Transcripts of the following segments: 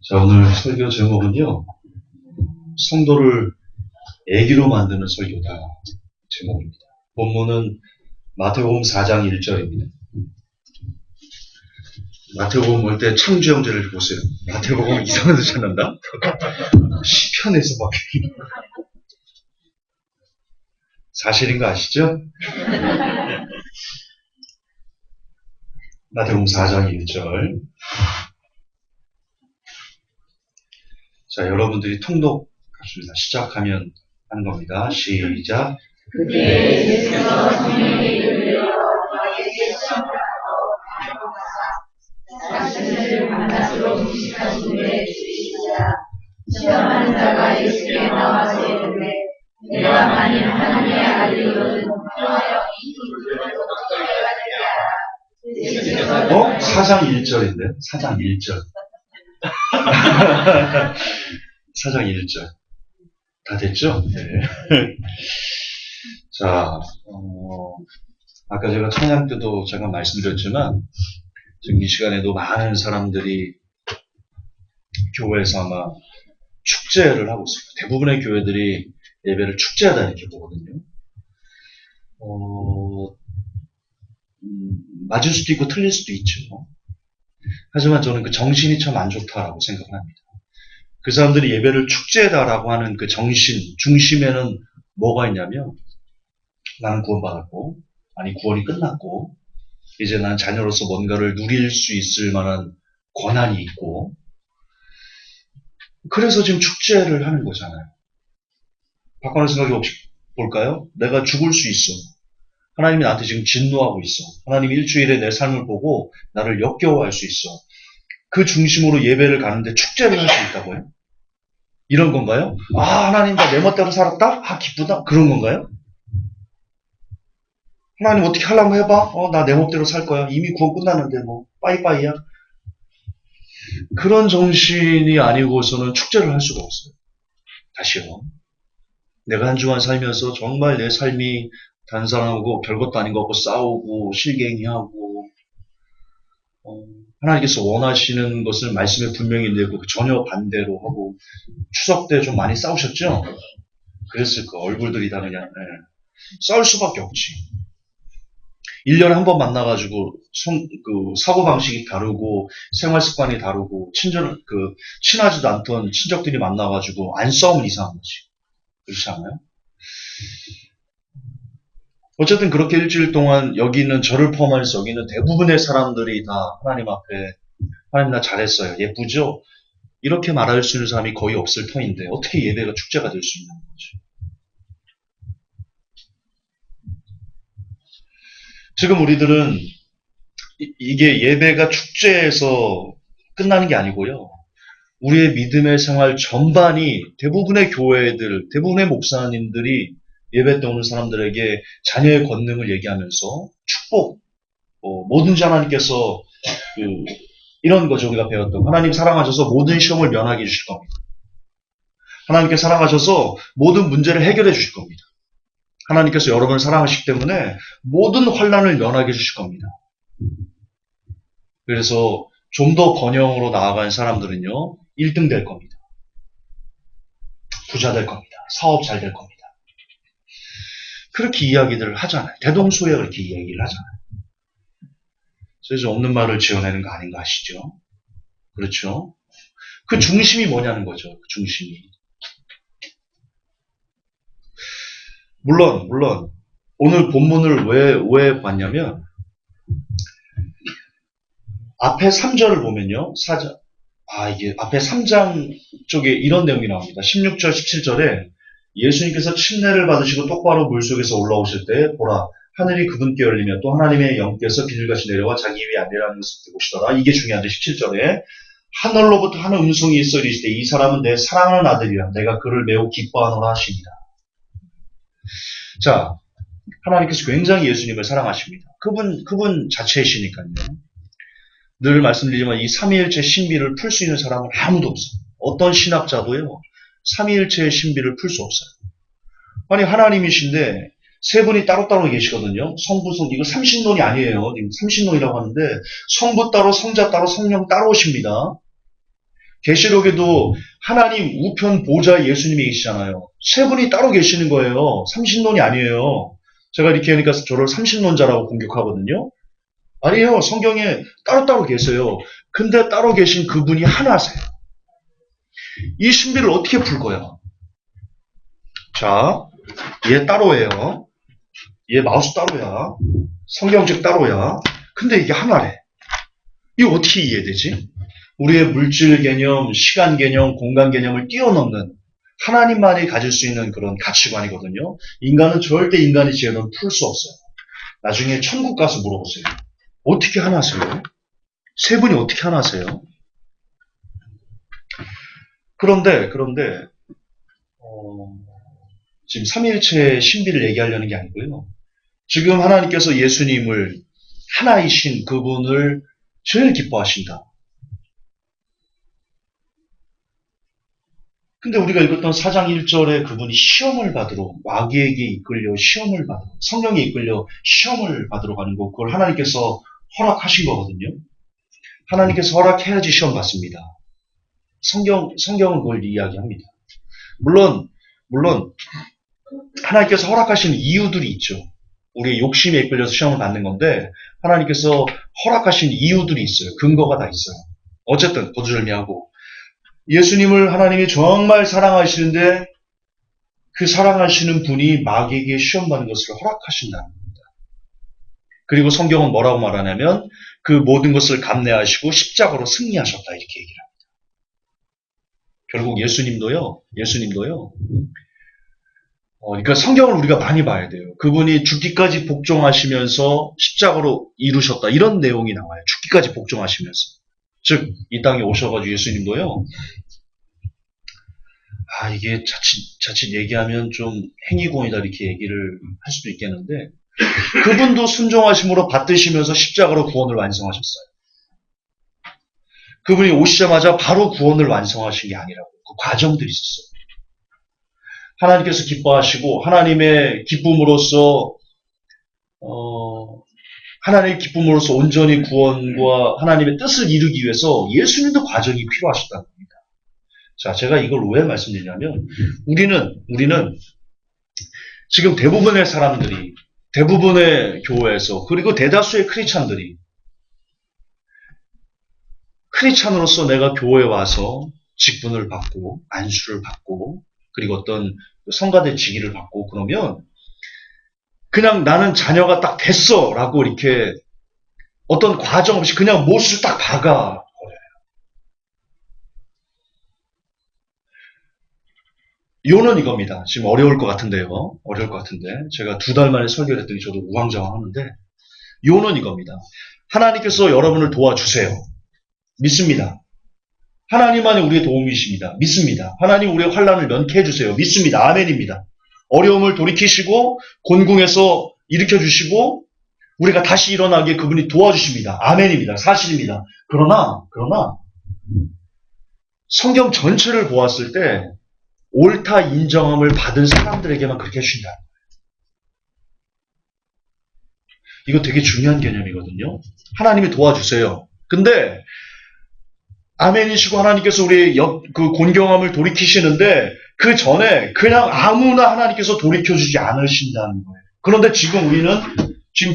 자, 오늘 설교 제목은요, 성도를 애기로 만드는 설교다. 제목입니다. 본문은 마태복음 4장 1절입니다. 마태복음 볼 때 창조 형제를 보세요. 마태복음 이상한 데 찾는다? 시편에서 막. 사실인 거 아시죠? 마태복음 4장 1절. 자, 여러분들이 통독합시다. 시작하면 하는 겁니다. 시작. 그때 예수께서 성령이 이르러 너희에게 시험을 받아 자신을 밤낮으로 금식하신 후에 주시자 시험하는 자가 예수께 나와서 이르되 내가 만일 하나님의 아들이거든 평하여 이 돌을 어떻게 하게 하라. 4장 1절인데 4장 1절. 4장 1절. 다 됐죠? 네. 자, 아까 제가 찬양 때도 잠깐 말씀드렸지만, 지금 이 시간에도 많은 사람들이 교회에서 아마 축제를 하고 있습니다. 대부분의 교회들이 예배를 축제하다 이렇게 보거든요. 맞을 수도 있고 틀릴 수도 있죠. 하지만 저는 그 정신이 참 안 좋다라고 생각을 합니다. 그 사람들이 예배를 축제다라고 하는 그 정신, 중심에는 뭐가 있냐면, 나는 구원받았고, 아니 구원이 끝났고, 이제 난 자녀로서 뭔가를 누릴 수 있을 만한 권한이 있고, 그래서 지금 축제를 하는 거잖아요. 바꿔놓은 생각이 혹시 볼까요? 내가 죽을 수 있어. 하나님이 나한테 지금 진노하고 있어. 하나님이 일주일에 내 삶을 보고 나를 역겨워할 수 있어. 그 중심으로 예배를 가는데 축제를 할 수 있다고요? 이런 건가요? 아, 하나님 나 내 멋대로 살았다? 아, 기쁘다? 그런 건가요? 하나님 어떻게 하려면 해봐? 나 내 멋대로 살 거야. 이미 구원 끝났는데 뭐 빠이빠이야. 그런 정신이 아니고서는 축제를 할 수가 없어요. 다시요. 내가 한 주간 살면서 정말 내 삶이 다른 사람하고 별것도 아닌 것 같고 싸우고 실갱이하고 하나님께서 원하시는 것을 말씀에 분명히 내고 전혀 반대로 하고 추석 때 좀 많이 싸우셨죠? 그랬을 거 얼굴들이 다 그냥 싸울 수밖에 없지. 1년에 한 번 만나가지고 사고방식이 다르고 생활습관이 다르고 친하지도 않던 친척들이 만나가지고 안 싸우면 이상한 거지. 그렇지 않아요? 어쨌든 그렇게 일주일 동안 여기 있는 저를 포함해서 여기 있는 대부분의 사람들이 다 하나님 앞에 하나님 나 잘했어요. 예쁘죠? 이렇게 말할 수 있는 사람이 거의 없을 터인데 어떻게 예배가 축제가 될 수 있는 거죠? 지금 우리들은 이게 예배가 축제에서 끝나는 게 아니고요. 우리의 믿음의 생활 전반이 대부분의 교회들, 대부분의 목사님들이 예배 때 오는 사람들에게 자녀의 권능을 얘기하면서 축복, 뭐든지 하나님께서 이런 거죠. 우리가 배웠던 하나님 사랑하셔서 모든 시험을 면하게 해주실 겁니다. 하나님께 사랑하셔서 모든 문제를 해결해 주실 겁니다. 하나님께서 여러분을 사랑하시기 때문에 모든 환난을 면하게 해주실 겁니다. 그래서 좀 더 번영으로 나아간 사람들은요, 1등 될 겁니다. 부자 될 겁니다. 사업 잘 될 겁니다. 그렇게 이야기들을 하잖아요. 대동소이하 그렇게 이야기를 하잖아요. 그래서 없는 말을 지어내는 거 아닌 거 아시죠? 그렇죠? 그 중심이 뭐냐는 거죠. 그 중심이. 물론 오늘 본문을 왜 봤냐면 앞에 3절을 보면요. 이게 앞에 3장 쪽에 이런 내용이 나옵니다. 16절, 17절에 예수님께서 침례를 받으시고 똑바로 물속에서 올라오실 때 보라 하늘이 그분께 열리며 또 하나님의 영께서 비둘같이 내려와 자기 위에 앉으라는 것을 보시더라. 이게 중요한데 17절에 하늘로부터 한 음성이 있어 이르시되 이 사람은 내 사랑하는 아들이라 내가 그를 매우 기뻐하노라 하시니라. 자, 하나님께서 굉장히 예수님을 사랑하십니다. 그분 자체이시니까요. 늘 말씀드리지만 이 삼위일체 신비를 풀 수 있는 사람은 아무도 없어요. 어떤 신학자도요. 삼위일체의 신비를 풀 수 없어요. 아니 하나님이신데 세 분이 따로따로 계시거든요. 성부, 이거 삼신론이 아니에요. 삼신론이라고 하는데 성부 따로 성자 따로 성령 따로 오십니다. 계시록에도 하나님 우편 보좌 예수님이 계시잖아요. 세 분이 따로 계시는 거예요. 삼신론이 아니에요. 제가 이렇게 하니까 저를 삼신론자라고 공격하거든요. 아니에요. 성경에 따로따로 계세요. 근데 따로 계신 그분이 하나세요. 이 신비를 어떻게 풀 거야? 자, 얘 따로예요. 얘 마우스 따로야. 성경책 따로야. 근데 이게 하나래. 이거 어떻게 이해되지? 우리의 물질 개념, 시간 개념, 공간 개념을 뛰어넘는 하나님만이 가질 수 있는 그런 가치관이거든요. 인간은 절대 인간의 지혜로는 풀 수 없어요. 나중에 천국 가서 물어보세요. 어떻게 하나세요? 세 분이 어떻게 하나세요? 그런데 지금 삼위일체의 신비를 얘기하려는 게 아니고요. 지금 하나님께서 예수님을 하나이신 그분을 제일 기뻐하신다. 근데 우리가 읽었던 4장 1절에 그분이 시험을 받으러, 마귀에게 이끌려 시험을 받으러, 성령에 이끌려 시험을 받으러 가는 거, 그걸 하나님께서 허락하신 거거든요. 하나님께서 허락해야지 시험 받습니다. 성경은 그걸 이야기합니다. 물론 하나님께서 허락하신 이유들이 있죠. 우리의 욕심에 이끌려서 시험을 받는 건데 하나님께서 허락하신 이유들이 있어요. 근거가 다 있어요. 어쨌든 거두절미하고 예수님을 하나님이 정말 사랑하시는데 그 사랑하시는 분이 마귀에게 시험받는 것을 허락하신다는 겁니다. 그리고 성경은 뭐라고 말하냐면 그 모든 것을 감내하시고 십자가로 승리하셨다 이렇게 얘기를 합니다. 결국 예수님도요. 그러니까 성경을 우리가 많이 봐야 돼요. 그분이 죽기까지 복종하시면서 십자가로 이루셨다. 이런 내용이 나와요. 죽기까지 복종하시면서. 즉, 이 땅에 오셔가지고 예수님도요. 이게 자칫 얘기하면 좀 행위공이다 이렇게 얘기를 할 수도 있겠는데 그분도 순종하심으로 받드시면서 십자가로 구원을 완성하셨어요. 그분이 오시자마자 바로 구원을 완성하신 게 아니라고. 그 과정들이 있었어요. 하나님께서 기뻐하시고 하나님의 기쁨으로써 온전히 구원과 하나님의 뜻을 이루기 위해서 예수님도 과정이 필요하셨다는 겁니다. 자, 제가 이걸 왜 말씀드리냐면 우리는 지금 대부분의 사람들이 대부분의 교회에서 그리고 대다수의 크리스찬으로서 내가 교회에 와서 직분을 받고 안수를 받고 그리고 어떤 성가대 직위를 받고 그러면 그냥 나는 자녀가 딱 됐어 라고 이렇게 어떤 과정 없이 그냥 못을 딱 박아 요는 이겁니다. 지금 어려울 것 같은데 제가 2달 만에 설교를 했더니 저도 우왕좌왕하는데 요는 이겁니다. 하나님께서 여러분을 도와주세요. 믿습니다. 하나님만이 우리의 도움이십니다. 믿습니다. 하나님 우리의 환난을 면케해 주세요. 믿습니다. 아멘입니다. 어려움을 돌이키시고 곤궁에서 일으켜주시고 우리가 다시 일어나게 그분이 도와주십니다. 아멘입니다. 사실입니다. 그러나 성경 전체를 보았을 때 옳다 인정함을 받은 사람들에게만 그렇게 해주신다. 이거 되게 중요한 개념이거든요. 하나님이 도와주세요. 근데 아멘이시고 하나님께서 우리의 그 곤경함을 돌이키시는데 그 전에 그냥 아무나 하나님께서 돌이켜주지 않으신다는 거예요. 그런데 지금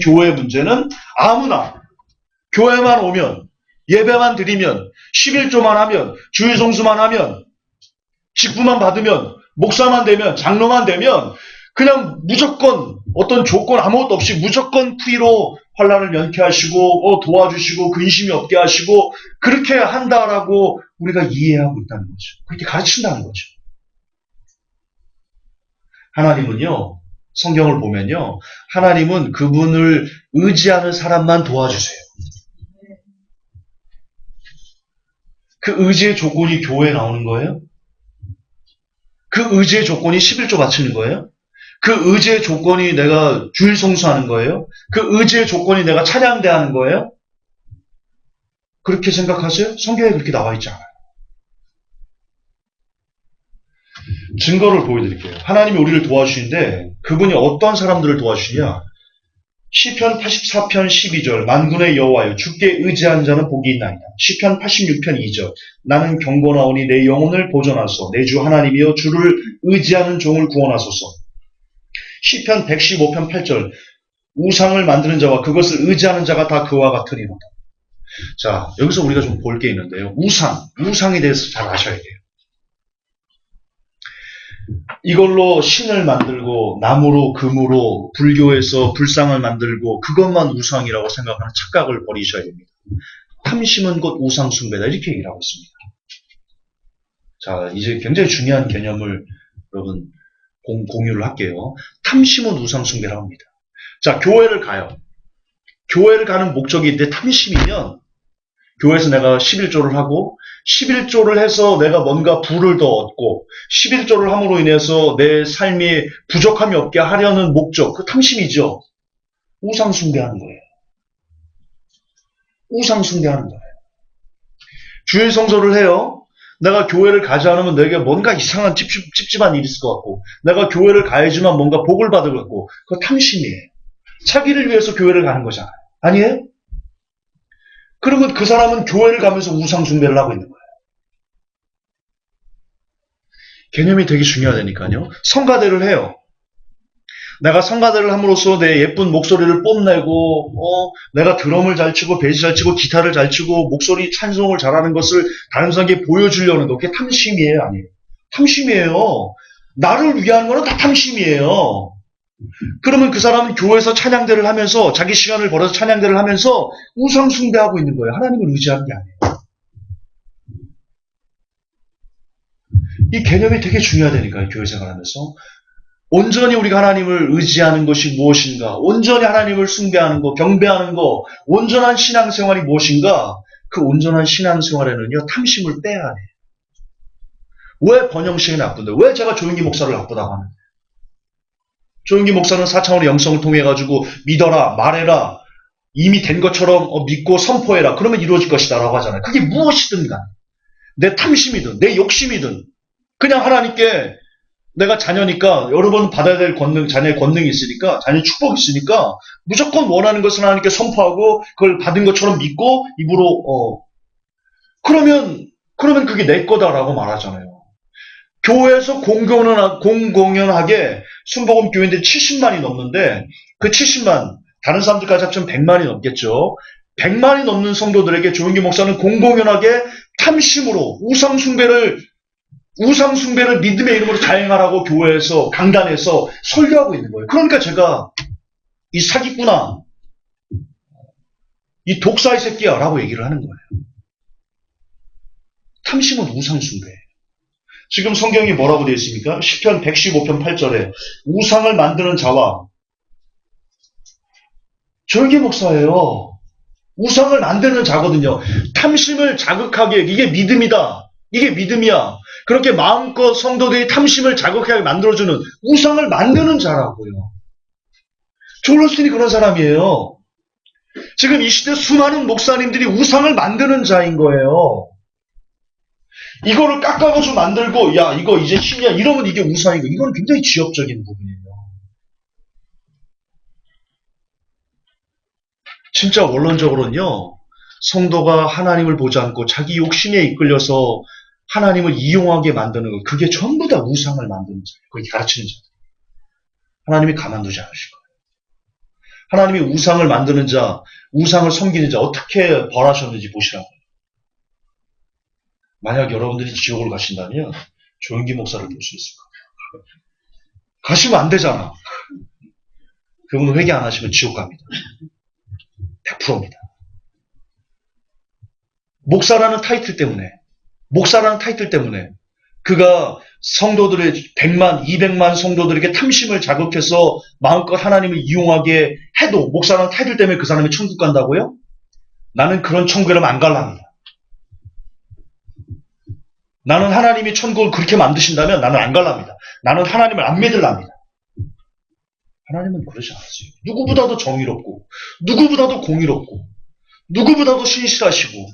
교회의 문제는 아무나 교회만 오면 예배만 드리면 11조만 하면 주일성수만 하면 직분만 받으면 목사만 되면 장로만 되면 그냥 무조건 어떤 조건 아무것도 없이 무조건 프리로 환난을 면케하시고 도와주시고 근심이 없게 하시고 그렇게 한다라고 우리가 이해하고 있다는 거죠. 그렇게 가르친다는 거죠. 하나님은요. 성경을 보면요. 하나님은 그분을 의지하는 사람만 도와주세요. 그 의지의 조건이 교회에 나오는 거예요? 그 의지의 조건이 11조 바치는 거예요? 그 의지의 조건이 내가 주일 성수하는 거예요? 그 의지의 조건이 내가 찬양대하는 거예요? 그렇게 생각하세요? 성경에 그렇게 나와 있지 않아요. 증거를 보여드릴게요. 하나님이 우리를 도와주시는데 그분이 어떤 사람들을 도와주시냐? 시편 84편 12절 만군의 여호와여 주께 의지한 자는 복이 있나이다. 시편 86편 2절 나는 경건하오니 내 영혼을 보존하소서. 내 주 하나님이여 주를 의지하는 종을 구원하소서. 시편 115편 8절 우상을 만드는 자와 그것을 의지하는 자가 다 그와 같으리로다. 자, 여기서 우리가 좀 볼 게 있는데요. 우상에 대해서 잘 아셔야 돼요. 이걸로 신을 만들고 나무로 금으로 불교에서 불상을 만들고 그것만 우상이라고 생각하는 착각을 버리셔야 됩니다. 탐심은 곧 우상 숭배다 이렇게 얘기를 하고 있습니다. 자, 이제 굉장히 중요한 개념을 여러분 공유를 할게요. 탐심은 우상 숭배라고 합니다. 자, 교회를 가요. 교회를 가는 목적이 있는데 탐심이면 교회에서 내가 11조를 하고 11조를 해서 내가 뭔가 부를 더 얻고 11조를 함으로 인해서 내 삶이 부족함이 없게 하려는 목적, 그 탐심이죠. 우상 숭배하는 거예요. 우상 숭배하는 거예요. 주일 성소를 해요. 내가 교회를 가지 않으면 내게 뭔가 이상한 찝찝한 일이 있을 것 같고 내가 교회를 가야지만 뭔가 복을 받을 것 같고 그거 탐심이에요. 자기를 위해서 교회를 가는 거잖아요. 아니에요? 그러면 그 사람은 교회를 가면서 우상 숭배를 하고 있는 거예요. 개념이 되게 중요하다니까요. 성가대를 해요. 내가 성가대를 함으로써 내 예쁜 목소리를 뽐내고 내가 드럼을 잘 치고 베이스 잘 치고 기타를 잘 치고 목소리 찬송을 잘하는 것을 다른 사람에게 보여주려는 거. 그게 탐심이에요? 아니에요? 탐심이에요. 나를 위한 거는 다 탐심이에요. 그러면 그 사람은 교회에서 찬양대를 하면서 자기 시간을 벌어서 찬양대를 하면서 우상 숭배하고 있는 거예요. 하나님을 의지하는 게 아니에요. 이 개념이 되게 중요하다니까요. 교회 생활하면서. 온전히 우리가 하나님을 의지하는 것이 무엇인가? 온전히 하나님을 숭배하는 거, 경배하는 거, 온전한 신앙생활이 무엇인가? 그 온전한 신앙생활에는요. 탐심을 빼야 해요. 왜 번영식이 나쁜데? 왜 제가 조용기 목사를 나쁘다고 하는데? 조용기 목사는 4차원의 영성을 통해 가지고 믿어라, 말해라, 이미 된 것처럼 믿고 선포해라. 그러면 이루어질 것이다 라고 하잖아요. 그게 무엇이든 간에 내 탐심이든 내 욕심이든 그냥 하나님께 내가 자녀니까 여러분 받아야 될 권능, 자녀의 권능이 있으니까 자녀의 축복이 있으니까 무조건 원하는 것을 하나님께 선포하고 그걸 받은 것처럼 믿고 입으로 그러면 그게 내 거다라고 말하잖아요. 교회에서 공공연하게 순복음 교인들이 70만이 넘는데 그 70만 다른 사람들까지 합치면 100만이 넘겠죠. 100만이 넘는 성도들에게 조용기 목사는 공공연하게 탐심으로 우상 숭배를 믿음의 이름으로 자행하라고 교회에서 강단에서 설교하고 있는 거예요. 그러니까 제가 이 사기꾼아, 이 독사의 새끼야 라고 얘기를 하는 거예요. 탐심은 우상 숭배예요. 지금 성경이 뭐라고 되어 있습니까? 시편 115편 8절에 우상을 만드는 자와 조용기 목사예요. 우상을 만드는 자거든요. 탐심을 자극하게 이게 믿음이다. 이게 믿음이야. 그렇게 마음껏 성도들이 탐심을 자극하게 만들어주는 우상을 만드는 자라고요. 조엘 오스틴이 그런 사람이에요. 지금 이 시대 수많은 목사님들이 우상을 만드는 자인 거예요. 이거를 깎아가지고 만들고 야 이거 이제 신이야 이러면 이게 우상이고 이건 굉장히 지엽적인 부분이에요. 진짜 원론적으로는요. 성도가 하나님을 보지 않고 자기 욕심에 이끌려서 하나님을 이용하게 만드는 것 그게 전부 다 우상을 만드는 자예요. 그게 가르치는 자예요. 하나님이 가만두지 않으실 거예요. 하나님이 우상을 만드는 자, 우상을 섬기는 자 어떻게 벌하셨는지 보시라고요. 만약 여러분들이 지옥을 가신다면 조용기 목사를 볼 수 있을 거예요. 가시면 안 되잖아. 그분은 회개 안 하시면 지옥 갑니다. 100%입니다. 목사라는 타이틀 때문에 그가 성도들의 100만, 200만 성도들에게 탐심을 자극해서 마음껏 하나님을 이용하게 해도 목사라는 타이틀 때문에 그 사람이 천국 간다고요? 나는 그런 천국에는 안 갈랍니다. 나는 하나님이 천국을 그렇게 만드신다면 나는 안 갈랍니다. 나는 하나님을 안 믿을랍니다. 하나님은 그러지 않았어요. 누구보다도 정의롭고 누구보다도 공의롭고 누구보다도 신실하시고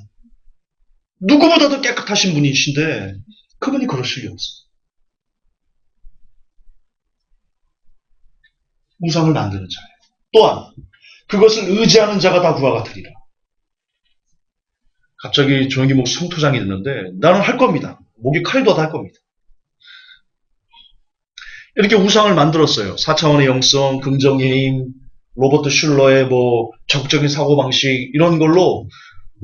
누구보다도 깨끗하신 분이신데 그분이 그러실 리 없어요. 우상을 만드는 자예요. 또한 그것을 의지하는 자가 다 그와 같으리라. 갑자기 조영기 목 성토장이 됐는데 나는 할 겁니다. 목이 칼도 다 할 겁니다. 이렇게 우상을 만들었어요. 4차원의 영성, 긍정의 힘, 로버트 슐러의 적극적인 사고방식 이런 걸로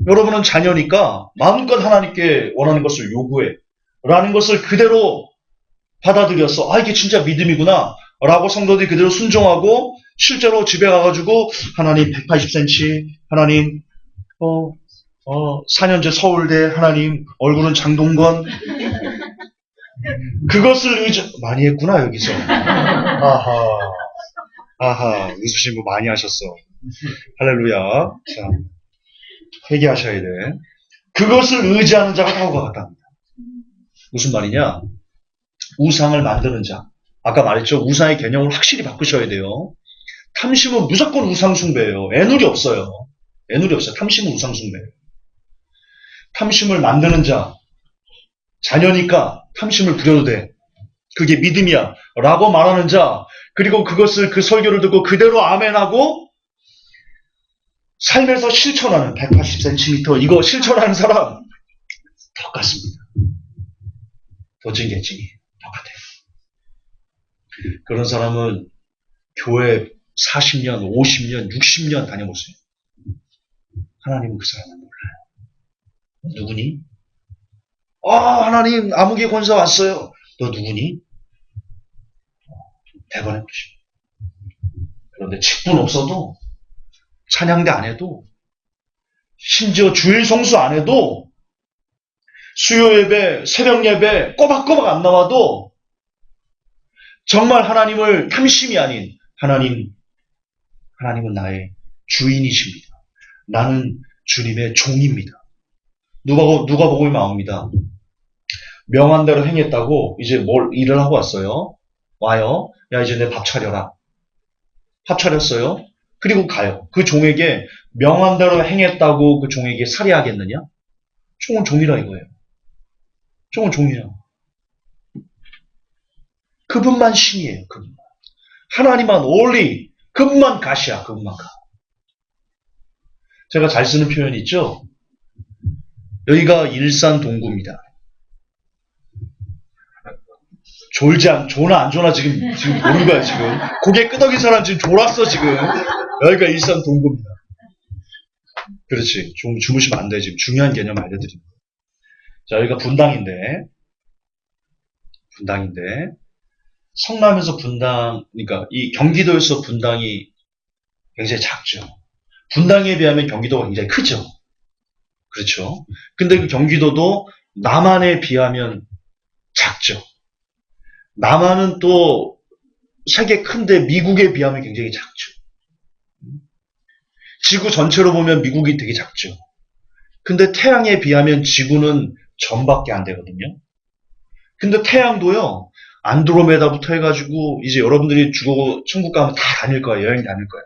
여러분은 자녀니까 마음껏 하나님께 원하는 것을 요구해 라는 것을 그대로 받아들여서 이게 진짜 믿음이구나 라고 성도들이 그대로 순종하고 실제로 집에 가가지고 하나님 180cm 하나님 4년제 서울대 하나님 얼굴은 장동건 그것을 많이 했구나 여기서 아하 웃으신 분 많이 하셨어 할렐루야 자 회개하셔야 돼 그것을 의지하는 자가 다우가 같답니다 무슨 말이냐 우상을 만드는 자 아까 말했죠 우상의 개념을 확실히 바꾸셔야 돼요 탐심은 무조건 우상 숭배예요 애누리 없어요 탐심은 우상 숭배예요 탐심을 만드는 자 자녀니까 탐심을 부려도 돼. 그게 믿음이야. 라고 말하는 자, 그리고 그것을 그 설교를 듣고 그대로 아멘하고 삶에서 실천하는 180cm 이거 실천하는 사람 똑같습니다. 도찐개찐이 똑같아요. 그런 사람은 교회 40년, 50년, 60년 다녀보세요. 하나님은 그 사람을 몰라요. 누구니? 하나님 암흑의 권세 왔어요. 너 누구니? 대번에 보십니다. 그런데 직분 없어도 찬양대 안 해도 심지어 주일 성수 안 해도 수요 예배, 새벽 예배 꼬박꼬박 안 나와도 정말 하나님을 탐심이 아닌 하나님은 나의 주인이십니다. 나는 주님의 종입니다. 누가복음에 나옵니다. 명한 대로 행했다고 이제 일을 하고 왔어요. 와요. 야 이제 내 밥 차려라. 밥 차렸어요. 그리고 가요. 그 종에게 명한 대로 행했다고 그 종에게 살해하겠느냐? 종은 종이라 이거예요. 종은 종이야. 그분만 신이에요. 그분만. 하나님만 only 그분만 가시야. 그분만 가. 제가 잘 쓰는 표현이 있죠? 여기가 일산 동구입니다. 조나 안 조나 지금 모르는 거야, 지금. 고개 끄덕인 사람 지금 졸았어, 지금. 여기가 일산 동구입니다. 그렇지. 좀 주무시면 안 돼, 지금. 중요한 개념 알려드립니다. 자, 여기가 분당인데, 성남에서 분당, 그러니까 이 경기도에서 분당이 굉장히 작죠. 분당에 비하면 경기도가 굉장히 크죠. 그렇죠. 근데 그 경기도도 남한에 비하면 작죠. 남한은 또 세계 큰데 미국에 비하면 굉장히 작죠. 지구 전체로 보면 미국이 되게 작죠. 근데 태양에 비하면 지구는 전밖에 안 되거든요. 근데 태양도요. 안드로메다부터 해가지고 이제 여러분들이 죽고 천국 가면 다 다닐 거예요. 여행 다닐 거예요.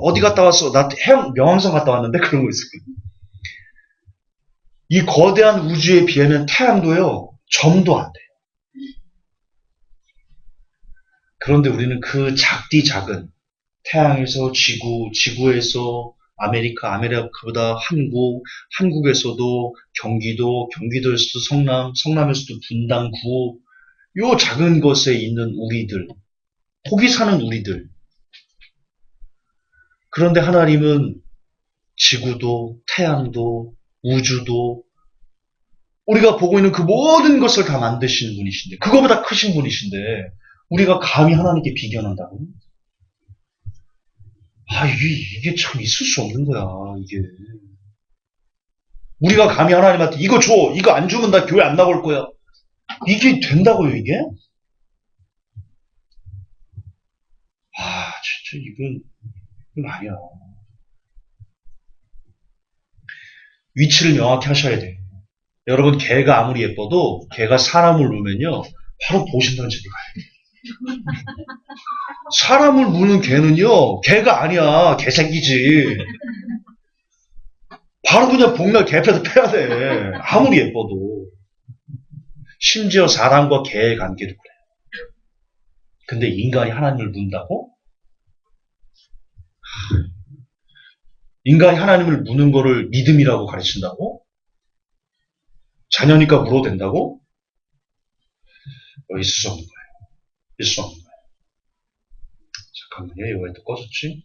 어디 갔다 왔어? 나 명왕성 갔다 왔는데 그런 거 있을 거예요. 이 거대한 우주에 비하면 태양도요. 점도 안 돼요. 그런데 우리는 그 작디 작은 태양에서 지구에서 아메리카보다 한국에서도 경기도에서도 성남에서도 분당, 구호, 요 작은 것에 있는 우리들, 거기 사는 우리들. 그런데 하나님은 지구도, 태양도, 우주도, 우리가 보고 있는 그 모든 것을 다 만드시는 분이신데, 그거보다 크신 분이신데, 우리가 감히 하나님께 비견한다고? 이게 참 있을 수 없는 거야, 이게. 우리가 감히 하나님한테 이거 줘, 이거 안 주면 나 교회 안 나올 거야. 이게 된다고요, 이게? 진짜 이건 아니야. 위치를 명확히 하셔야 돼요. 여러분, 개가 아무리 예뻐도 개가 사람을 물면요, 바로 보신다는 집에 가야 돼요. 사람을 무는 개는요, 개가 아니야. 개새끼지. 바로 그냥 복날 개패도 패야 돼. 아무리 예뻐도. 심지어 사람과 개의 관계도 그래요. 근데 인간이 하나님을 문다고? 인간이 하나님을 묻는 거를 믿음이라고 가르친다고? 자녀니까 물어도 된다고? 있을 수 없는 거예요. 있을 수 없는 거예요. 잠깐만요. 이거 왜 또 꺼졌지?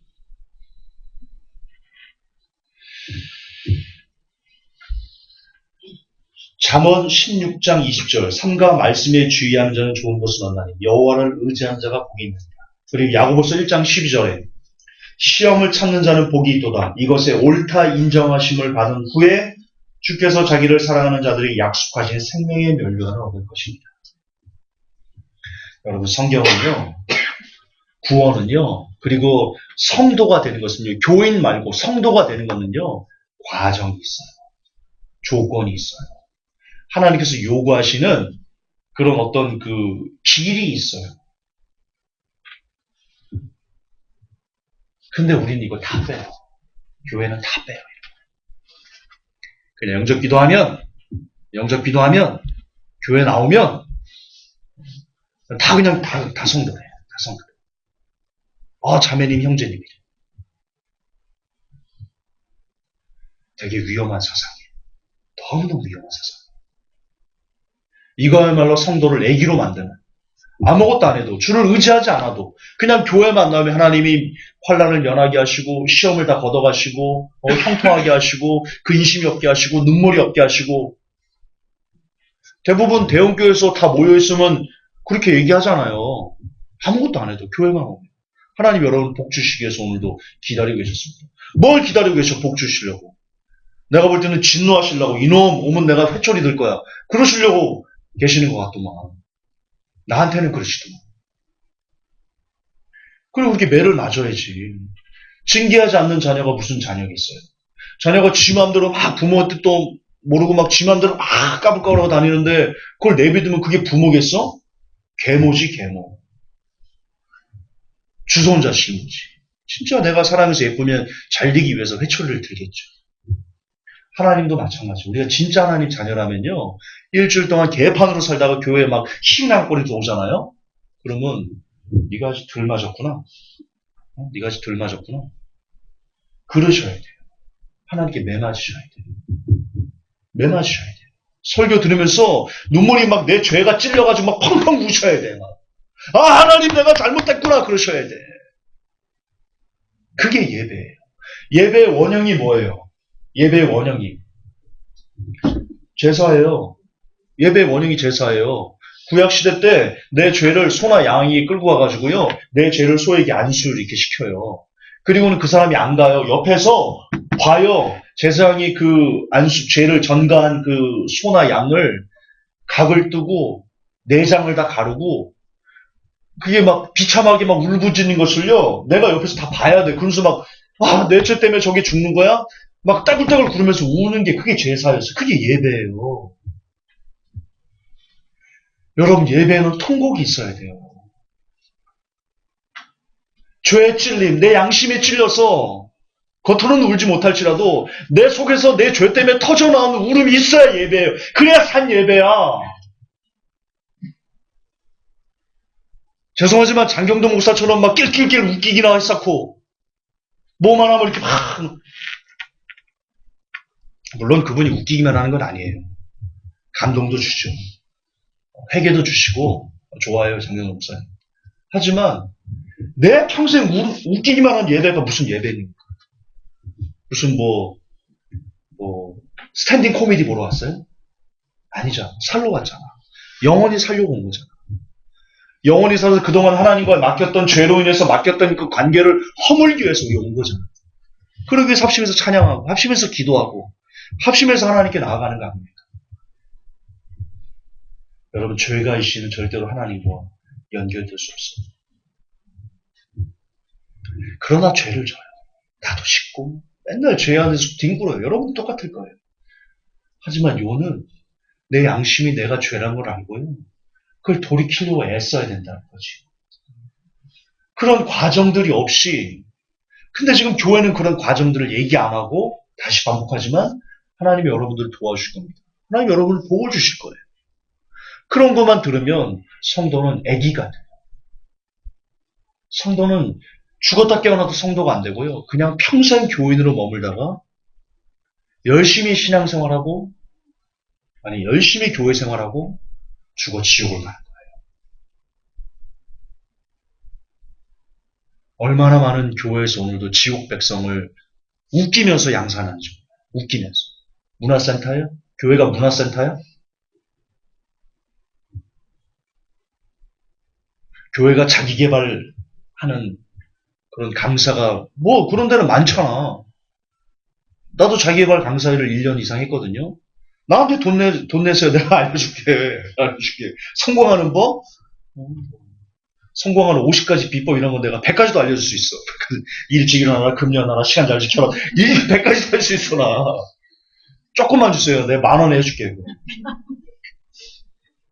잠언 16장 20절 삼가 말씀에 주의하는 자는 좋은 것을 얻나니 여호와를 의지하는 자가 복이 있느니라. 그리고 야고보서 1장 12절에 시험을 참는 자는 복이 있도다. 이것에 옳다 인정하심을 받은 후에 주께서 자기를 사랑하는 자들이 약속하신 생명의 면류관을 얻을 것입니다. 여러분 성경은요. 구원은요. 그리고 성도가 되는 것은요. 교인 말고 성도가 되는 것은요. 과정이 있어요. 조건이 있어요. 하나님께서 요구하시는 그런 어떤 그 길이 있어요. 근데 우리는 이걸 다 빼요. 교회는 다 빼요. 그냥 영접 기도하면, 교회 나오면, 다 그냥 다 성도래요. 다 성도. 자매님, 형제님이. 되게 위험한 사상이에요. 너무너무 위험한 사상. 이거야말로 성도를 애기로 만드는, 아무것도 안 해도, 주를 의지하지 않아도, 그냥 교회만 나오면 하나님이 환난을 면하게 하시고, 시험을 다 걷어가시고, 형통하게 하시고, 근심이 없게 하시고, 눈물이 없게 하시고, 대부분 대형교회에서 다 모여있으면 그렇게 얘기하잖아요. 아무것도 안 해도, 교회만 오면. 하나님 여러분 복 주시기 위해서 오늘도 기다리고 계셨습니다. 뭘 기다리고 계셔, 복 주시려고. 내가 볼 때는 진노하시려고, 이놈 오면 내가 회초리 들 거야. 그러시려고 계시는 것 같더만. 나한테는 그러시더만. 그리고 그렇게 매를 맞아야지. 징계하지 않는 자녀가 무슨 자녀겠어요. 자녀가 지 맘대로 막 부모 뜻도 모르고 막 지 맘대로 막 까불까불하고 다니는데 그걸 내비두면 그게 부모겠어? 계모지 계모. 주소온 자식이지. 진짜 내가 사랑해서 예쁘면 잘 되기 위해서 회초리를 들겠죠. 하나님도 마찬가지. 우리가 진짜 하나님 자녀라면요. 일주일 동안 개판으로 살다가 교회에 막 희망거리도 오잖아요. 그러면 네가 아직 덜 맞았구나. 네가 아직 덜 맞았구나. 그러셔야 돼요. 하나님께 매맞으셔야 돼요. 매맞으셔야 돼요. 설교 들으면서 눈물이 막 내 죄가 찔려가지고 막 펑펑 우셔야 돼. 막. 하나님 내가 잘못했구나. 그러셔야 돼. 그게 예배예요. 예배의 원형이 뭐예요? 예배의 원형이 제사예요. 예배의 원형이 제사예요. 구약시대 때 내 죄를 소나 양이 끌고 가가지고요. 내 죄를 소에게 안수를 이렇게 시켜요. 그리고는 그 사람이 안 가요. 옆에서 봐요. 제사장이 그 죄를 전가한 그 소나 양을 각을 뜨고 내장을 다 가르고 그게 막 비참하게 막 울부짖는 것을요. 내가 옆에서 다 봐야 돼. 그러면서 막 내 죄 때문에 저게 죽는 거야? 막 따글따글 구르면서 우는 게 그게 제사였어요. 그게 예배예요. 여러분 예배에는 통곡이 있어야 돼요. 죄에 찔림, 내 양심에 찔려서 겉으로는 울지 못할지라도 내 속에서 내 죄 때문에 터져나오는 울음이 있어야 예배예요. 그래야 산 예배야. 죄송하지만 장경도 목사처럼 막 낄낄낄 웃기기나 했었고 뭐만 하면 이렇게 막 물론 그분이 웃기기만 하는 건 아니에요. 감동도 주죠. 회개도 주시고 좋아요 장경도 목사님. 하지만 내 평생 웃기기만 한 예배가 무슨 예배입니까? 무슨 스탠딩 코미디 보러 왔어요? 아니잖아. 살러 왔잖아. 영원히 살려고 온 거잖아. 영원히 살아서 그동안 하나님과 맡겼던 죄로 인해서 맡겼던 그 관계를 허물기 위해서 우리 온 거잖아. 그러기 위해서 합심해서 찬양하고 합심해서 기도하고 합심해서 하나님께 나아가는 거 아닙니까? 여러분 죄가 이씨는 절대로 하나님과 연결될 수 없어요. 그러나 죄를 져요. 나도 씻고 맨날 죄 안에서 뒹굴어요. 여러분도 똑같을 거예요. 하지만 요는 내 양심이 내가 죄란 걸 알고요. 그걸 돌이키려고 애써야 된다는 거지. 그런 과정들이 없이 근데 지금 교회는 그런 과정들을 얘기 안 하고 다시 반복하지만 하나님이 여러분들을 도와주실 겁니다. 하나님이 여러분을 복을 주실 거예요. 그런 것만 들으면 성도는 애기가 돼요. 성도는 죽었다 깨어나도 성도가 안 되고요. 그냥 평생 교인으로 머물다가 열심히 신앙생활하고, 아니 열심히 교회 생활하고 죽어 지옥을 가는 거예요. 얼마나 많은 교회에서 오늘도 지옥 백성을 웃기면서 양산하죠. 웃기면서. 문화센터예요? 교회가 문화센터야? 교회가 자기 개발하는 그런 강사가 뭐 그런 데는 많잖아. 나도 자기 개발 강사를 1년 이상 했거든요. 나한테 돈 내서 내가 알려줄게. 성공하는 법? 성공하는 50가지 비법 이런 건 내가 100가지도 알려줄 수 있어. 일찍 일어나라, 금연하라, 시간 잘 지켜라. 이 100가지도 할 수 있어, 나. 조금만 주세요. 내가 10,000원 해줄게.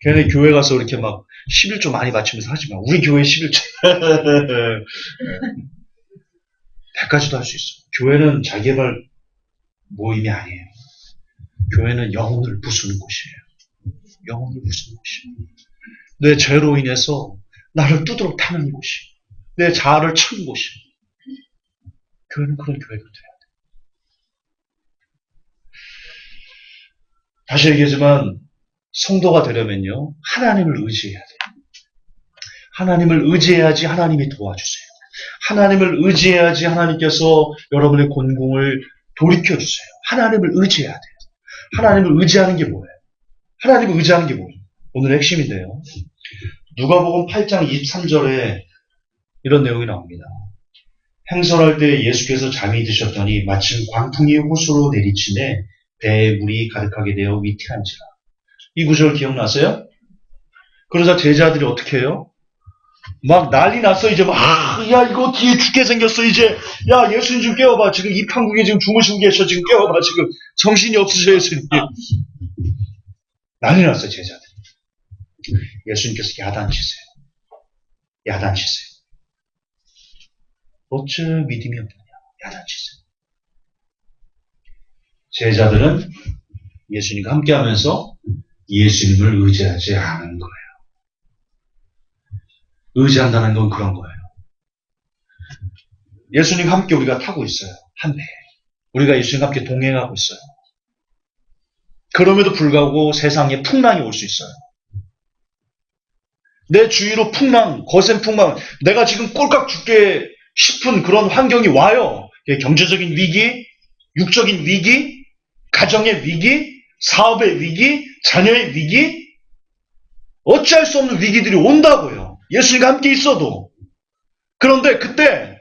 걔네 교회 가서 이렇게 막 11조 많이 바치면서 하지 마. 우리 교회 11조. 100가지도 할 수 있어. 교회는 자기개발 모임이 아니에요. 교회는 영혼을 부수는 곳이에요. 영혼을 부수는 곳이에요. 내 죄로 인해서 나를 두드러 타는 곳이, 내 자아를 치는 곳이. 교회는 그런 교회가 돼야 돼. 다시 얘기하지만 성도가 되려면요, 하나님을 의지해야 돼요. 하나님을 의지해야지 하나님이 도와주세요. 하나님을 의지해야지 하나님께서 여러분의 곤궁을 돌이켜주세요. 하나님을 의지해야 돼요. 하나님을 의지하는 게 뭐예요? 하나님을 의지하는 게 뭐예요? 오늘 핵심인데요. 누가복음 8장 23절에 이런 내용이 나옵니다. 행설할 때 예수께서 잠이 드셨더니 마침 광풍이 호수로 내리치매 배에 물이 가득하게 되어 위태한지라. 이 구절 기억나세요? 그러자 제자들이 어떻게 해요? 막 난리 났어. 이제 막 야 이거 뒤에 죽게 생겼어. 이제 야 예수님 좀 깨워봐. 지금 입한국에 지금 주무시고 계셔. 지금 깨워봐. 지금 정신이 없으셔 예수님. 난리 났어요 제자들이. 예수님께서 야단치세요. 야단치세요. 어째 믿음이 없느냐. 야단치세요. 제자들은 예수님과 함께하면서 예수님을 의지하지 않은 거예요. 의지한다는 건 그런 거예요. 예수님과 함께 우리가 타고 있어요. 한 배에. 우리가 예수님과 함께 동행하고 있어요. 그럼에도 불구하고 세상에 풍랑이 올 수 있어요. 내 주위로 풍랑, 거센 풍랑, 내가 지금 꼴깍 죽게 싶은 그런 환경이 와요. 경제적인 위기, 육적인 위기, 가정의 위기, 사업의 위기, 자녀의 위기, 어찌할 수 없는 위기들이 온다고요. 예수님과 함께 있어도. 그런데 그때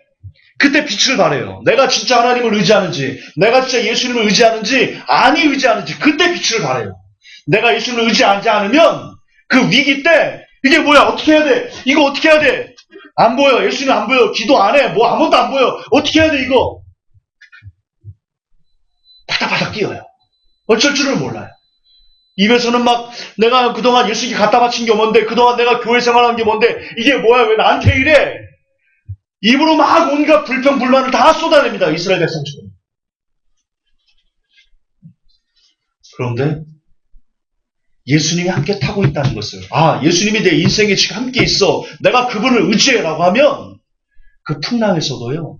빛을 발해요. 내가 진짜 하나님을 의지하는지, 내가 진짜 예수님을 의지하는지, 아니 의지하는지, 그때 빛을 발해요. 내가 예수님을 의지하지 않으면 그 위기 때 이게 뭐야? 어떻게 해야 돼? 이거 어떻게 해야 돼? 안 보여. 예수님 안 보여. 기도 안 해. 뭐 아무것도 안 보여. 어떻게 해야 돼 이거? 바닥바닥 뛰어요. 어쩔 줄을 몰라요. 입에서는 막 내가 그동안 예수님께 갖다 바친 게 뭔데, 그동안 내가 교회 생활한 게 뭔데, 이게 뭐야? 왜 나한테 이래? 입으로 막 온갖 불평 불만을 다 쏟아냅니다. 이스라엘 백성처럼. 그런데 예수님이 함께 타고 있다는 것을, 예수님이 내 인생에 지금 함께 있어. 내가 그분을 의지해라고 하면 그 풍랑에서도요.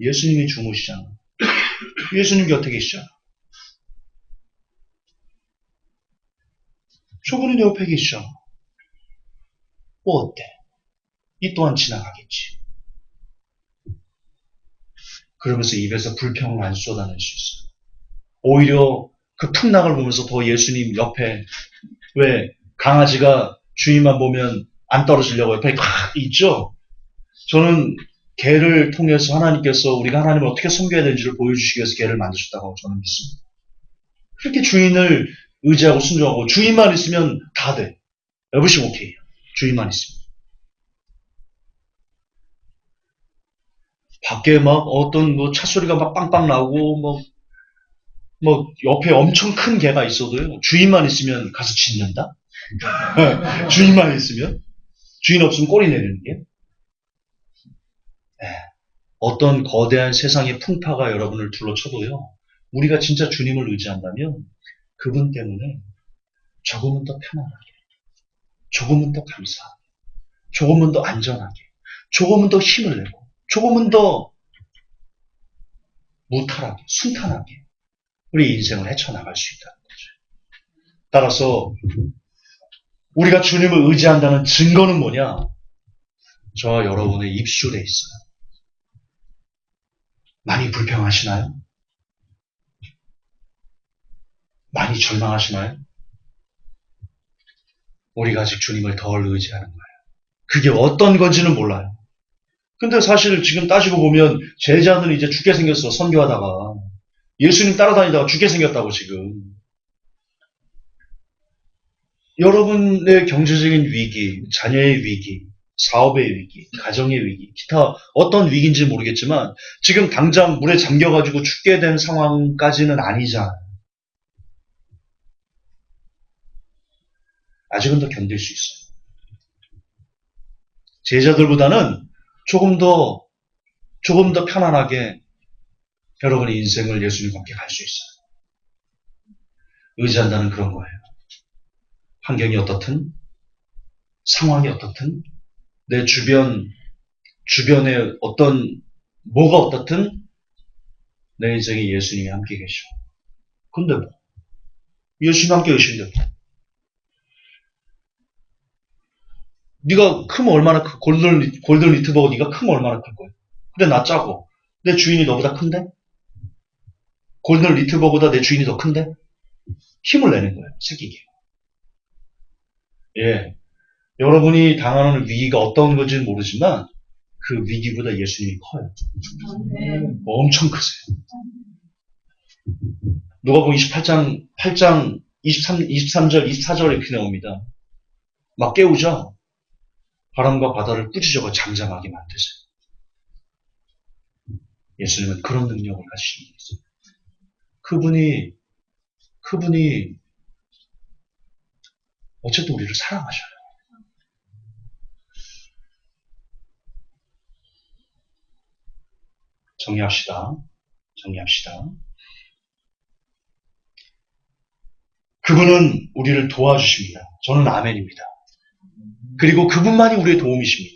예수님이 주무시잖아. 예수님 곁에 계시잖아. 저분이 내 옆에 계시잖아. 뭐 어때? 이 또한 지나가겠지. 그러면서 입에서 불평을 안 쏟아낼 수 있어요. 오히려 그 풍랑을 보면서 더 예수님 옆에, 왜 강아지가 주인만 보면 안 떨어지려고 옆에 팍 있죠? 저는 개를 통해서 하나님께서 우리가 하나님을 어떻게 섬겨야 되는지를 보여주시기 위해서 개를 만드셨다고 저는 믿습니다. 그렇게 주인을 의지하고 순종하고 주인만 있으면 다 돼. everything okay. 주인만 있으면. 밖에 막 어떤 뭐 찻소리가 막 빵빵 나고 뭐 옆에 엄청 큰 개가 있어도요. 주인만 있으면 가서 짖는다? 주인만 있으면? 주인 없으면 꼬리 내리는 게? 네. 어떤 거대한 세상의 풍파가 여러분을 둘러쳐도요. 우리가 진짜 주님을 의지한다면 그분 때문에 조금은 더 편안하게, 조금은 더 감사하게, 조금은 더 안전하게, 조금은 더 힘을 내고 조금은 더 무탈하게, 순탄하게 우리 인생을 헤쳐나갈 수 있다는 거죠. 따라서 우리가 주님을 의지한다는 증거는 뭐냐? 저와 여러분의 입술에 있어요. 많이 불평하시나요? 많이 절망하시나요? 우리가 아직 주님을 덜 의지하는 거예요. 그게 어떤 건지는 몰라요. 근데 사실 지금 따지고 보면 제자들은 이제 죽게 생겼어. 선교하다가. 예수님 따라다니다가 죽게 생겼다고 지금. 여러분의 경제적인 위기, 자녀의 위기, 사업의 위기, 가정의 위기, 기타 어떤 위기인지 모르겠지만 지금 당장 물에 잠겨가지고 죽게 된 상황까지는 아니잖아요. 아직은 더 견딜 수 있어요. 제자들보다는 조금 더 편안하게 여러분의 인생을 예수님과 함께 갈 수 있어요. 의지한다는 그런 거예요. 환경이 어떻든, 상황이 어떻든, 내 주변에 뭐가 어떻든, 내 인생에 예수님이 함께 계셔. 근데 뭐, 예수님 함께 계신데 뭐. 네가 크면 얼마나 골든 리트버거 네가 크면 얼마나 클 거야. 근데 나 작고, 내 주인이 너보다 큰데? 골든 리트버거보다 내 주인이 더 큰데? 힘을 내는 거예요, 새끼게. 예. 여러분이 당하는 위기가 어떤 건지는 모르지만 그 위기보다 예수님이 커요. 엄청 크세요. 누가복음 28장 23절, 24절에 이렇게 나옵니다. 막 깨우죠? 바람과 바다를 꾸짖어가 잠잠하게 만드세요. 예수님은 그런 능력을 가지신 분이세요. 그분이 어쨌든 우리를 사랑하셔요. 정리합시다. 그분은 우리를 도와주십니다. 저는 아멘입니다. 그리고 그분만이 우리의 도움이십니다.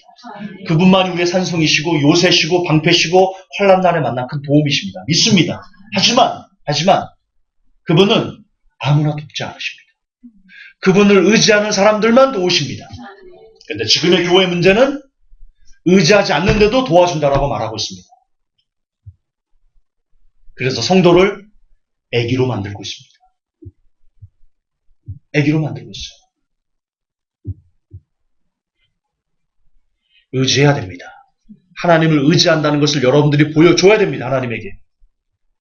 그분만이 우리의 산성이시고 요새시고 방패시고 환난날에 만난 큰 도움이십니다. 믿습니다. 하지만 그분은 아무나 돕지 않으십니다. 그분을 의지하는 사람들만 도우십니다. 그런데 지금의 교회 문제는 의지하지 않는데도 도와준다라고 말하고 있습니다. 그래서 성도를 애기로 만들고 있습니다. 애기로 만들고 있어요. 의지해야 됩니다. 하나님을 의지한다는 것을 여러분들이 보여줘야 됩니다. 하나님에게.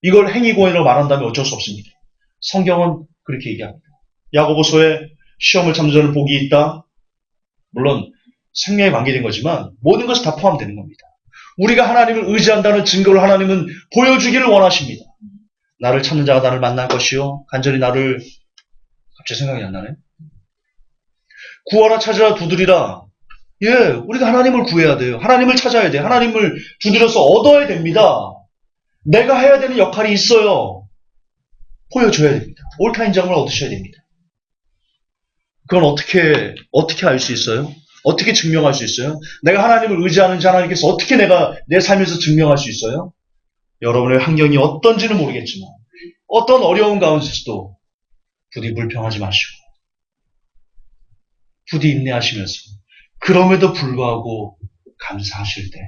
이걸 행위고행으로 말한다면 어쩔 수 없습니다. 성경은 그렇게 얘기합니다. 야고보서에 시험을 참전하는 복이 있다. 물론 생명에 관계된 거지만 모든 것이 다 포함되는 겁니다. 우리가 하나님을 의지한다는 증거를 하나님은 보여주기를 원하십니다. 나를 찾는 자가 나를 만날 것이요. 간절히 나를 갑자기 생각이 안 나네. 구하라 찾으라 두드리라. 예, 우리가 하나님을 구해야 돼요. 하나님을 찾아야 돼요. 하나님을 두드려서 얻어야 됩니다. 내가 해야 되는 역할이 있어요. 보여줘야 됩니다. 옳다 인정을 얻으셔야 됩니다. 그건 어떻게 알 수 있어요? 어떻게 증명할 수 있어요? 내가 하나님을 의지하는지 하나님께서 어떻게 내가 내 삶에서 증명할 수 있어요? 여러분의 환경이 어떤지는 모르겠지만 어떤 어려운 가운데서도 부디 불평하지 마시고 부디 인내하시면서 그럼에도 불구하고 감사하실 때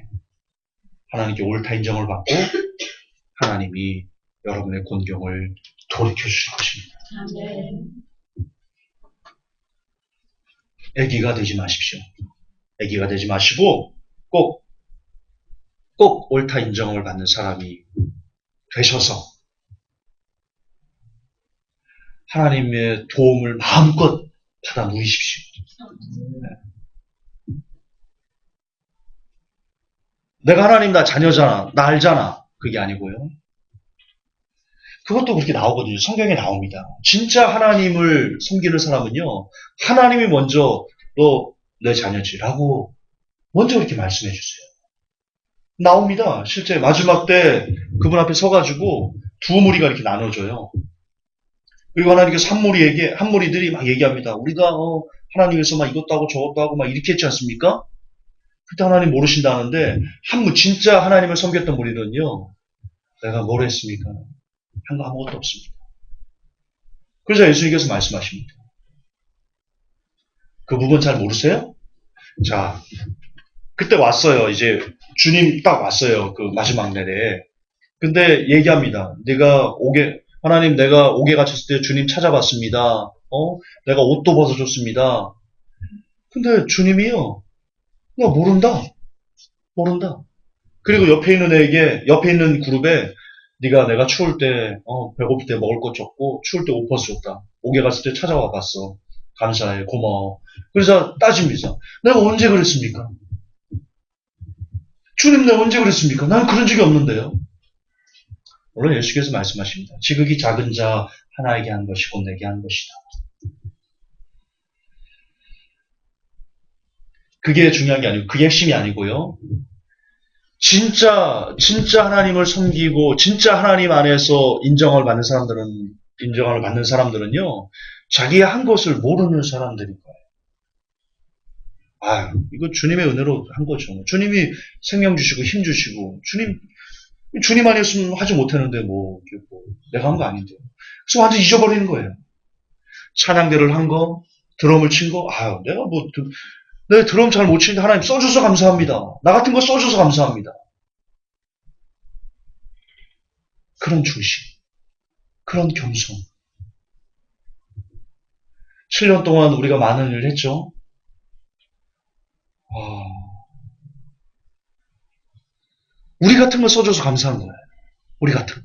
하나님께 옳다 인정을 받고 하나님이 여러분의 곤경을 돌이켜주실 것입니다. 애기가 되지 마십시오. 애기가 되지 마시고 꼭 옳다 인정을 받는 사람이 되셔서 하나님의 도움을 마음껏 받아 누리십시오. 내가 하나님 나 자녀잖아. 나 알잖아. 그게 아니고요. 그것도 그렇게 나오거든요. 성경에 나옵니다. 진짜 하나님을 섬기는 사람은요. 하나님이 먼저 너 내 자녀지라고 먼저 그렇게 말씀해 주세요. 나옵니다. 실제 마지막 때 그분 앞에 서가지고 두 무리가 이렇게 나눠져요. 그리고 하나님께서 한 무리들이 막 얘기합니다. 우리가 하나님께서 막 이것도 하고 저것도 하고 막 이렇게 했지 않습니까? 그때 하나님 모르신다는데 진짜 하나님을 섬겼던 무리들은요. 내가 뭘 했습니까? 한 거 아무것도 없습니다. 그래서 예수님께서 말씀하십니다. 그 부분 잘 모르세요? 자, 그때 왔어요. 이제 주님 딱 왔어요. 그 마지막 날에. 근데 얘기합니다. 하나님 내가 옥에 갇혔을 때 주님 찾아봤습니다. 내가 옷도 벗어줬습니다. 근데 주님이요. 나 모른다. 그리고 옆에 있는 그룹에 네가 내가 추울 때, 배고플 때 먹을 것 줬고, 추울 때 옷 벗어줬다. 옥에 갔을 때 찾아와 봤어. 감사해, 고마워. 그래서 따집니다. 내가 언제 그랬습니까? 주님 내가 언제 그랬습니까? 나는 그런 적이 없는데요. 물론 예수께서 말씀하십니다. 지극히 작은 자 하나에게 한 것이 곧 내게 한 것이다. 그게 중요한 게 아니고 그게 핵심이 아니고요. 진짜 하나님을 섬기고 진짜 하나님 안에서 인정을 받는 사람들은요. 자기의 한 것을 모르는 사람들인 거예요. 이거 주님의 은혜로 한 거죠. 주님이 생명 주시고 힘 주시고 주님 아니었으면 하지 못했는데 내가 한 거 아닌데. 그래서 완전 잊어버리는 거예요. 찬양대를 한 거, 드럼을 친 거, 내가 드럼 잘 못 치는데 하나님 써줘서 감사합니다. 나 같은 거 써줘서 감사합니다. 그런 중심, 그런 겸손. 7년 동안 우리가 많은 일을 했죠. 우리 같은 거 써줘서 감사한 거예요. 우리 같은 거.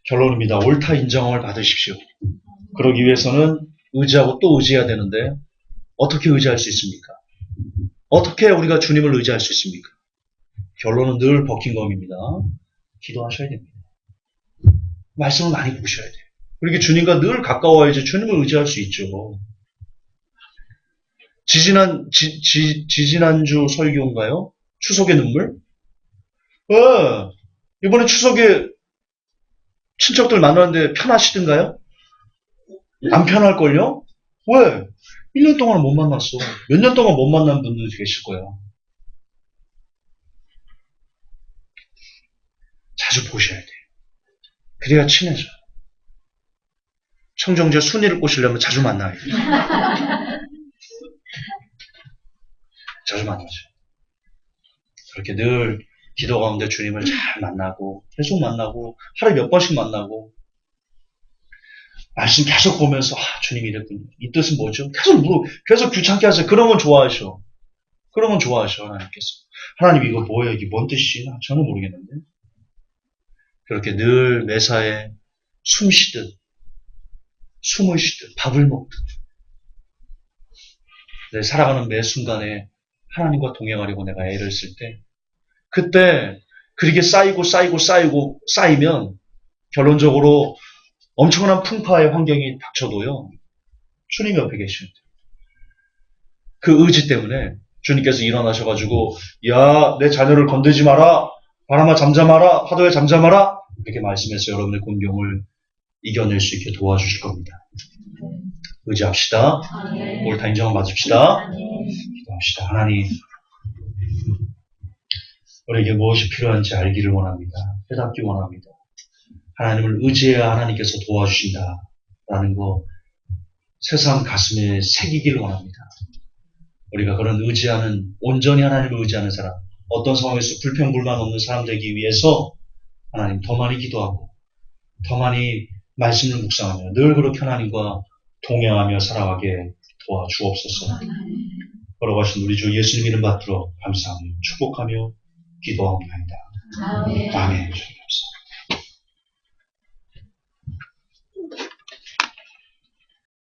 결론입니다. 옳다 인정을 받으십시오. 그러기 위해서는 의지하고 또 의지해야 되는데 어떻게 의지할 수 있습니까? 어떻게 우리가 주님을 의지할 수 있습니까? 결론은 늘 버킹엄입니다. 기도하셔야 됩니다. 말씀을 많이 보셔야 돼요. 그렇게 주님과 늘 가까워야지 주님을 의지할 수 있죠. 지지난주 설교인가요? 추석의 눈물? 이번에 추석에 친척들 만나는데 편하시던가요? 안 편할걸요? 왜? 1년 동안 못 만났어. 몇 년 동안 못 만난 분들이 계실 거야. 자주 보셔야 돼요. 그래야 친해져요. 청정제 순위를 꼬시려면 자주 만나야 돼요. 자주 만나죠. 그렇게 늘 기도 가운데 주님을 잘 만나고 계속 만나고 하루에 몇 번씩 만나고 말씀 계속 보면서 주님 이랬군요. 이 뜻은 뭐죠? 계속 귀찮게 하세요. 그러면 좋아하셔. 하나님께서. 하나님 이거 뭐예요? 이게 뭔 뜻이지? 저는 모르겠는데. 그렇게 늘 매사에 숨을 쉬듯 밥을 먹듯 내 살아가는 매 순간에 하나님과 동행하려고 내가 애를 쓸 때 그때 그렇게 쌓이면 결론적으로 엄청난 풍파의 환경이 닥쳐도요. 주님 옆에 계시는데 그 의지 때문에 주님께서 일어나셔가지고 내 자녀를 건들지 마라. 바람아 잠잠하라. 파도에 잠잠하라. 이렇게 말씀해서 여러분의 곤경을 이겨낼 수 있게 도와주실 겁니다. 의지합시다. 옳다 인정을 받읍시다. 기도합시다. 하나님 우리에게 무엇이 필요한지 알기를 원합니다. 깨닫기 원합니다. 하나님을 의지해야 하나님께서 도와주신다라는 거 세상 가슴에 새기기를 원합니다. 우리가 그런 온전히 하나님을 의지하는 사람, 어떤 상황에서 불평불만 없는 사람 되기 위해서 하나님 더 많이 기도하고 더 많이 말씀을 묵상하며 늘 그렇게 하나님과 동행하며 살아가게 도와주옵소서. 걸어가신 우리 주 예수님 이름 받들어 감사하며 축복하며 기도하옵나이다. 아멘.